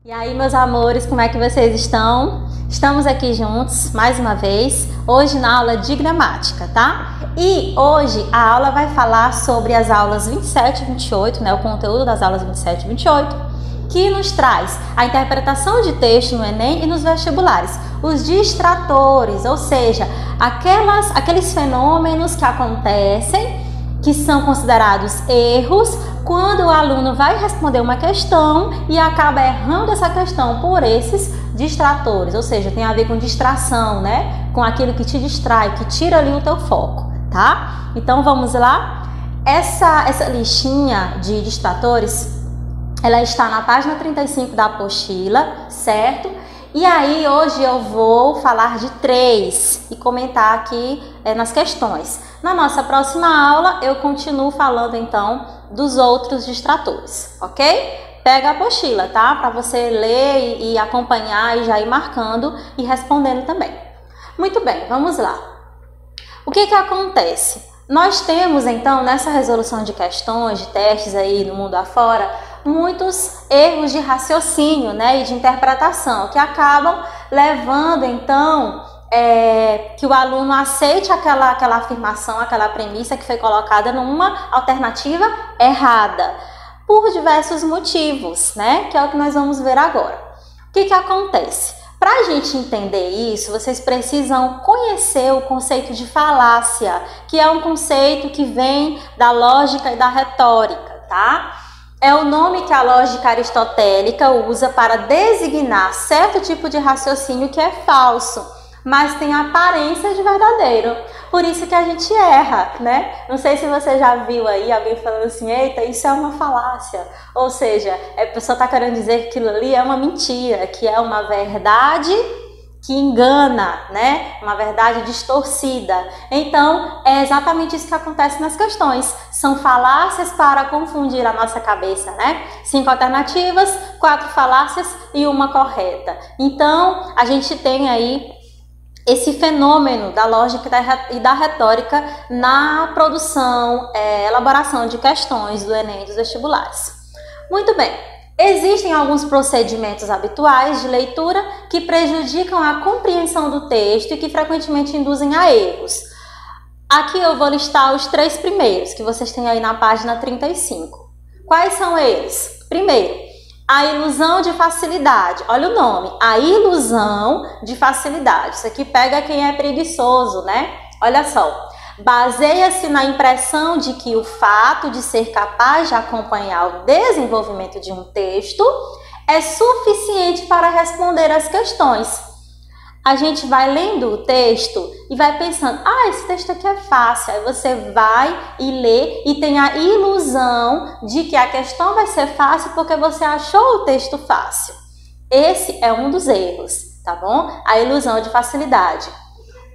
E aí, meus amores, como é que vocês estão? Estamos aqui juntos mais uma vez, hoje na aula de gramática, tá? E hoje a aula vai falar sobre as aulas 27 e 28, né? O conteúdo das aulas 27 e 28, que nos traz a interpretação de texto no Enem e nos vestibulares. Os distratores, ou seja, aqueles fenômenos que acontecem, que são considerados erros, quando o aluno vai responder uma questão e acaba errando essa questão por esses distratores, ou seja, tem a ver com distração, né? Com aquilo que te distrai, que tira ali o teu foco, tá? Então vamos lá? Essa listinha de distratores, ela está na página 35 da apostila, certo? E aí hoje eu vou falar de 3 e comentar aqui nas questões. Na nossa próxima aula eu continuo falando então dos outros distratores, ok? Pega a apostila, tá? Para você ler e acompanhar e já ir marcando e respondendo também. Muito bem, vamos lá. O que acontece? Nós temos então nessa resolução de questões, de testes aí no mundo afora, muitos erros de raciocínio, né, e de interpretação que acabam levando então que o aluno aceite aquela afirmação, aquela premissa que foi colocada numa alternativa errada, por diversos motivos, né, que é o que nós vamos ver agora. O que acontece? Para a gente entender isso, vocês precisam conhecer o conceito de falácia, que é um conceito que vem da lógica e da retórica, tá? É o nome que a lógica aristotélica usa para designar certo tipo de raciocínio que é falso, mas tem a aparência de verdadeiro. Por isso que a gente erra, né? Não sei se você já viu aí alguém falando assim, eita, isso é uma falácia. Ou seja, a pessoa está querendo dizer que aquilo ali é uma mentira, que é uma verdade que engana, né? Uma verdade distorcida. Então, é exatamente isso que acontece nas questões. São falácias para confundir a nossa cabeça, né? 5 alternativas, 4 falácias e uma correta. Então, a gente tem aí esse fenômeno da lógica e da retórica na produção, elaboração de questões do Enem e dos vestibulares. Muito bem, existem alguns procedimentos habituais de leitura que prejudicam a compreensão do texto e que frequentemente induzem a erros. Aqui eu vou listar os 3 primeiros, que vocês têm aí na página 35. Quais são eles? Primeiro, a ilusão de facilidade. Olha o nome, a ilusão de facilidade. Isso aqui pega quem é preguiçoso, né? Olha só, baseia-se na impressão de que o fato de ser capaz de acompanhar o desenvolvimento de um texto é suficiente para responder às questões. A gente vai lendo o texto e vai pensando, esse texto aqui é fácil. Aí você vai e lê e tem a ilusão de que a questão vai ser fácil porque você achou o texto fácil. Esse é um dos erros, tá bom? A ilusão de facilidade.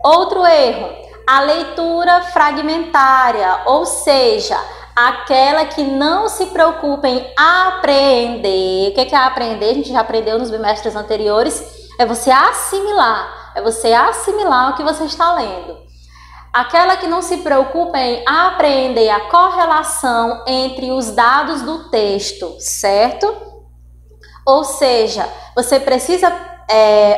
Outro erro, a leitura fragmentária, ou seja, aquela que não se preocupa em apreender. O que é aprender? A gente já aprendeu nos bimestres anteriores. É você assimilar o que você está lendo. Aquela que não se preocupa em apreender a correlação entre os dados do texto, certo? Ou seja, você precisa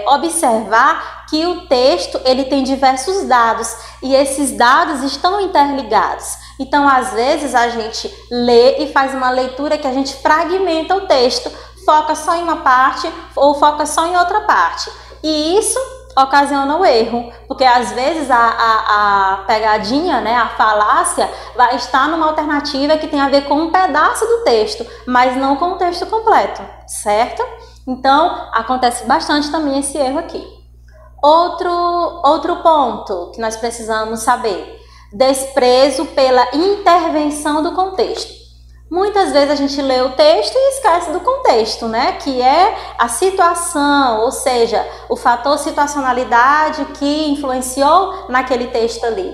observar que o texto ele tem diversos dados e esses dados estão interligados. Então, às vezes, a gente lê e faz uma leitura que a gente fragmenta o texto, foca só em uma parte ou foca só em outra parte. E isso ocasiona o erro, porque às vezes a pegadinha, né, a falácia, vai estar numa alternativa que tem a ver com um pedaço do texto, mas não com o texto completo, certo? Então, acontece bastante também esse erro aqui. Outro ponto que nós precisamos saber, desprezo pela intervenção do contexto. Muitas vezes a gente lê o texto e esquece do contexto, né? Que é a situação, ou seja, o fator situacionalidade que influenciou naquele texto ali.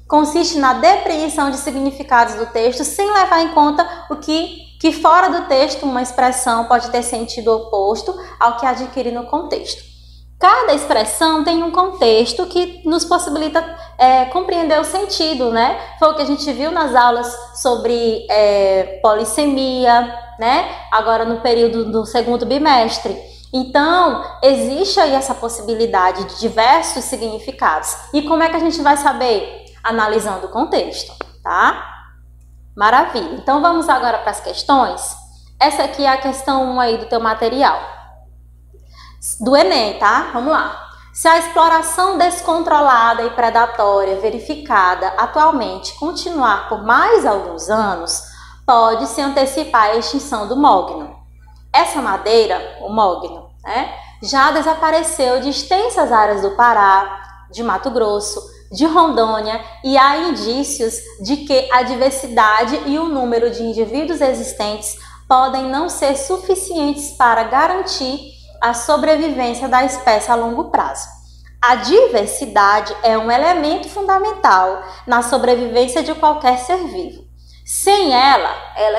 Consiste na depreensão de significados do texto sem levar em conta o que fora do texto uma expressão pode ter sentido oposto ao que adquire no contexto. Cada expressão tem um contexto que nos possibilita compreender o sentido, né? Foi o que a gente viu nas aulas sobre polissemia, né? Agora no período do segundo bimestre. Então, existe aí essa possibilidade de diversos significados. E como é que a gente vai saber? Analisando o contexto, tá? Maravilha. Então, vamos agora para as questões. Essa aqui é a questão 1 aí do teu material. Do Enem, tá? Vamos lá. Se a exploração descontrolada e predatória verificada atualmente continuar por mais alguns anos, pode-se antecipar a extinção do mogno. Essa madeira, o mogno, né, já desapareceu de extensas áreas do Pará, de Mato Grosso, de Rondônia, e há indícios de que a diversidade e o número de indivíduos existentes podem não ser suficientes para garantir a sobrevivência da espécie a longo prazo. A diversidade é um elemento fundamental na sobrevivência de qualquer ser vivo. Sem ela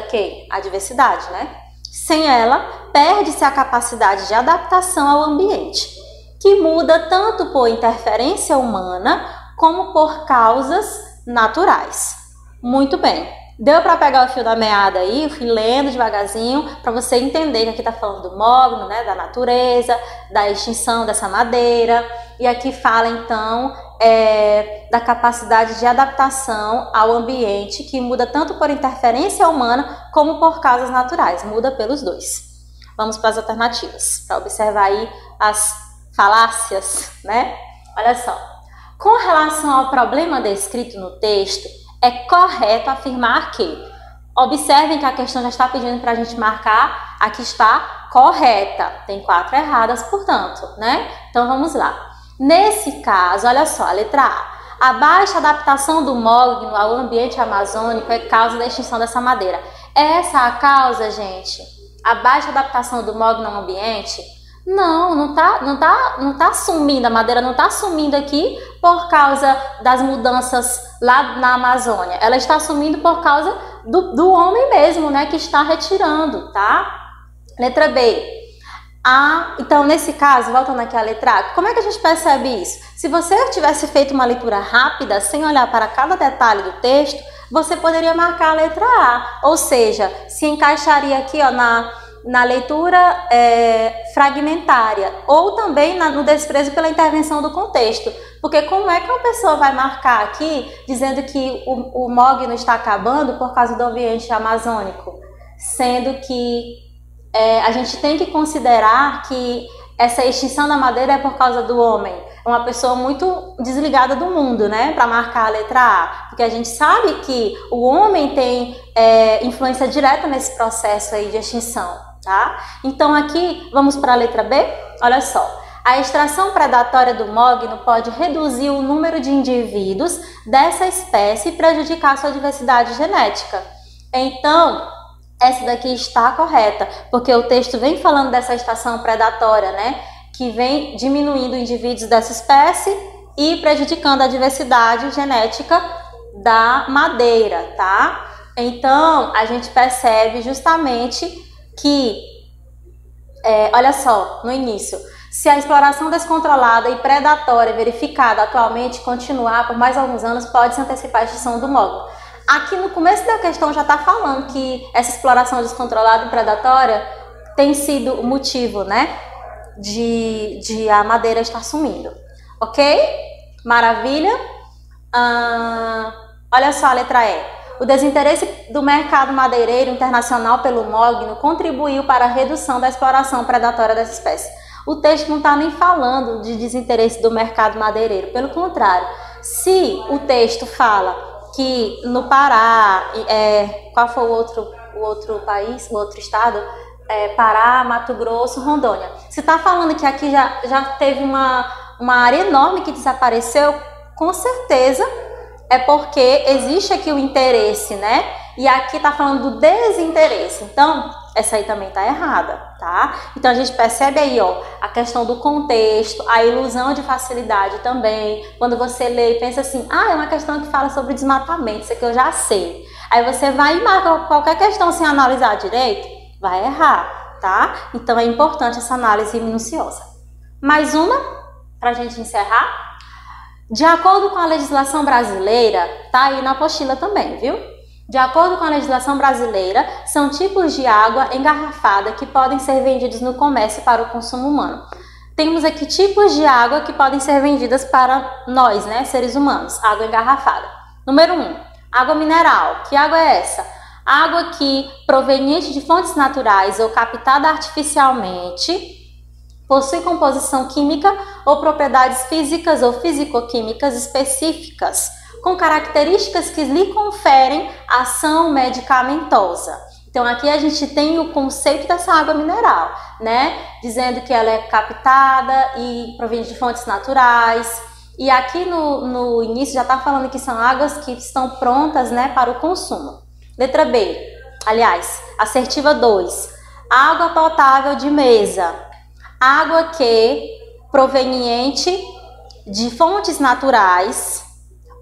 que? A diversidade, né? Sem ela, perde-se a capacidade de adaptação ao ambiente, que muda tanto por interferência humana como por causas naturais. Muito bem. Deu para pegar o fio da meada aí? Eu fui lendo devagarzinho para você entender que aqui está falando do mogno, né, da natureza, da extinção dessa madeira. E aqui fala então da capacidade de adaptação ao ambiente, que muda tanto por interferência humana como por causas naturais. Muda pelos dois. Vamos para as alternativas, para observar aí as falácias, né? Olha só. Com relação ao problema descrito no texto, é correto afirmar que, observem que a questão já está pedindo para a gente marcar, aqui está correta, tem 4 erradas, portanto, né? Então vamos lá. Nesse caso, olha só, a letra A baixa adaptação do mogno ao ambiente amazônico é causa da extinção dessa madeira. É essa a causa, gente? A baixa adaptação do mogno ao ambiente? Não tá sumindo, a madeira não está sumindo aqui por causa das mudanças lá na Amazônia. Ela está sumindo por causa do homem mesmo, né, que está retirando, tá? Letra B. Então, nesse caso, voltando aqui à letra A, como é que a gente percebe isso? Se você tivesse feito uma leitura rápida, sem olhar para cada detalhe do texto, você poderia marcar a letra A. Ou seja, se encaixaria aqui, ó, na leitura fragmentária, ou também no desprezo pela intervenção do contexto. Porque como é que uma pessoa vai marcar aqui, dizendo que o mogno está acabando por causa do ambiente amazônico? Sendo que a gente tem que considerar que essa extinção da madeira é por causa do homem. É uma pessoa muito desligada do mundo, né? Para marcar a letra A. Porque a gente sabe que o homem tem influência direta nesse processo aí de extinção. Tá? Então aqui vamos para a letra B, olha só. A extração predatória do mogno pode reduzir o número de indivíduos dessa espécie e prejudicar sua diversidade genética. Então, essa daqui está correta, porque o texto vem falando dessa extração predatória, né? Que vem diminuindo indivíduos dessa espécie e prejudicando a diversidade genética da madeira, tá? Então, a gente percebe justamente que, olha só, no início, se a exploração descontrolada e predatória verificada atualmente continuar por mais alguns anos, pode-se antecipar a extinção do mogno. Aqui no começo da questão já está falando que essa exploração descontrolada e predatória tem sido o motivo, né, de a madeira estar sumindo. Ok? Maravilha? Olha só a letra E. O desinteresse do mercado madeireiro internacional pelo mogno contribuiu para a redução da exploração predatória dessa espécie. O texto não está nem falando de desinteresse do mercado madeireiro, pelo contrário. Se o texto fala que no Pará, qual foi o outro país, o outro estado? Pará, Mato Grosso, Rondônia. Se está falando que aqui já teve uma área enorme que desapareceu, com certeza é porque existe aqui o interesse, né? E aqui tá falando do desinteresse. Então, essa aí também tá errada, tá? Então, a gente percebe aí, ó, a questão do contexto, a ilusão de facilidade também. Quando você lê e pensa assim, é uma questão que fala sobre desmatamento, isso aqui eu já sei. Aí você vai e marca qualquer questão sem analisar direito, vai errar, tá? Então, é importante essa análise minuciosa. Mais uma, pra gente encerrar. De acordo com a legislação brasileira, tá aí na apostila também, viu? De acordo com a legislação brasileira, são tipos de água engarrafada que podem ser vendidos no comércio para o consumo humano. Temos aqui tipos de água que podem ser vendidas para nós, né, seres humanos. Água engarrafada. Número 1, água mineral. Que água é essa? Água que, proveniente de fontes naturais ou captada artificialmente, possui composição química ou propriedades físicas ou fisicoquímicas específicas, com características que lhe conferem ação medicamentosa. Então aqui a gente tem o conceito dessa água mineral, né? Dizendo que ela é captada e proveniente de fontes naturais. E aqui no início já está falando que são águas que estão prontas, né, para o consumo. Letra B, aliás, assertiva 2. Água potável de mesa. Água que, proveniente de fontes naturais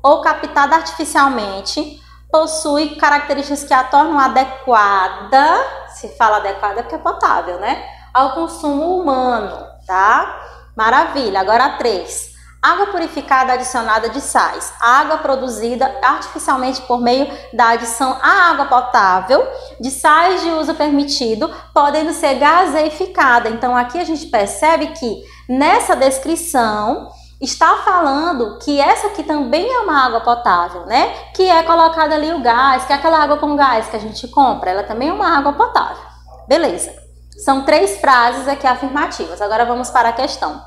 ou captada artificialmente, possui características que a tornam adequada, se fala adequada é porque é potável, né? Ao consumo humano, tá? Maravilha. Agora 3. Água purificada adicionada de sais. Água produzida artificialmente por meio da adição à água potável de sais de uso permitido, podendo ser gaseificada. Então aqui a gente percebe que nessa descrição está falando que essa aqui também é uma água potável, né? Que é colocada ali o gás, que é aquela água com gás que a gente compra, ela também é uma água potável. Beleza. São 3 frases aqui afirmativas. Agora vamos para a questão.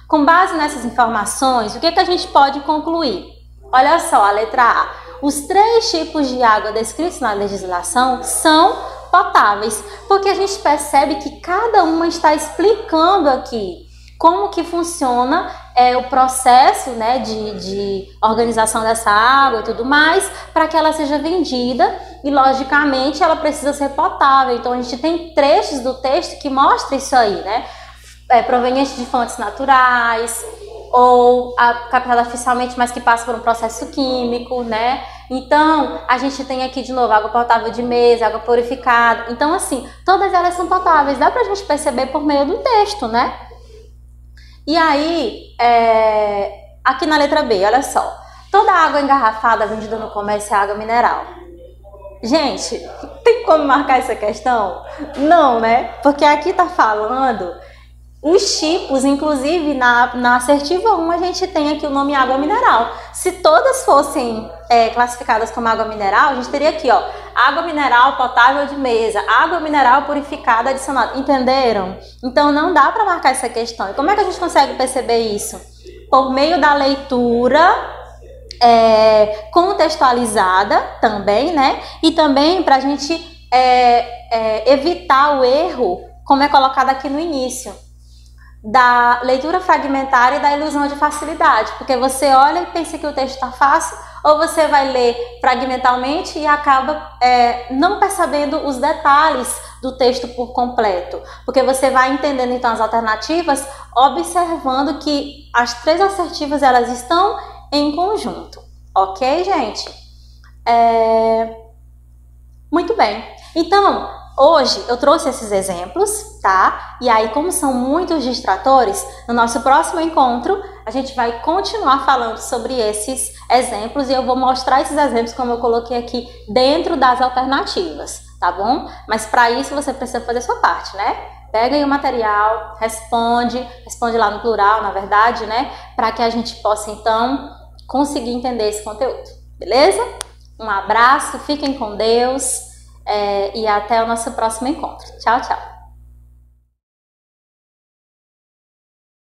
Com base nessas informações, o que a gente pode concluir? Olha só, a letra A. Os 3 tipos de água descritos na legislação são potáveis, porque a gente percebe que cada uma está explicando aqui como que funciona o processo, né, de organização dessa água e tudo mais, para que ela seja vendida e, logicamente, ela precisa ser potável. Então, a gente tem trechos do texto que mostram isso aí, né? Proveniente de fontes naturais ou captada artificialmente, mas que passa por um processo químico, né? Então, a gente tem aqui de novo água potável de mesa, água purificada. Então, assim, todas elas são potáveis. Dá pra gente perceber por meio do texto, né? E aí, aqui na letra B, olha só. Toda água engarrafada vendida no comércio é água mineral. Gente, tem como marcar essa questão? Não, né? Porque aqui tá falando os tipos, inclusive na assertiva 1 a gente tem aqui o nome água mineral. Se todas fossem classificadas como água mineral, a gente teria aqui, ó, água mineral potável de mesa, água mineral purificada adicionada. Entenderam? Então não dá para marcar essa questão. E como é que a gente consegue perceber isso? Por meio da leitura contextualizada também, né? E também para a gente evitar o erro, como é colocado aqui no início, da leitura fragmentária e da ilusão de facilidade, porque você olha e pensa que o texto está fácil, ou você vai ler fragmentalmente e acaba não percebendo os detalhes do texto por completo, porque você vai entendendo então as alternativas, observando que as 3 assertivas elas estão em conjunto, ok, gente? Muito bem, então hoje eu trouxe esses exemplos, tá? E aí, como são muitos distratores, no nosso próximo encontro a gente vai continuar falando sobre esses exemplos e eu vou mostrar esses exemplos como eu coloquei aqui dentro das alternativas, tá bom? Mas para isso você precisa fazer a sua parte, né? Pega aí o material, responde lá no plural, na verdade, né? Para que a gente possa então conseguir entender esse conteúdo, beleza? Um abraço, fiquem com Deus. E até o nosso próximo encontro. Tchau, tchau!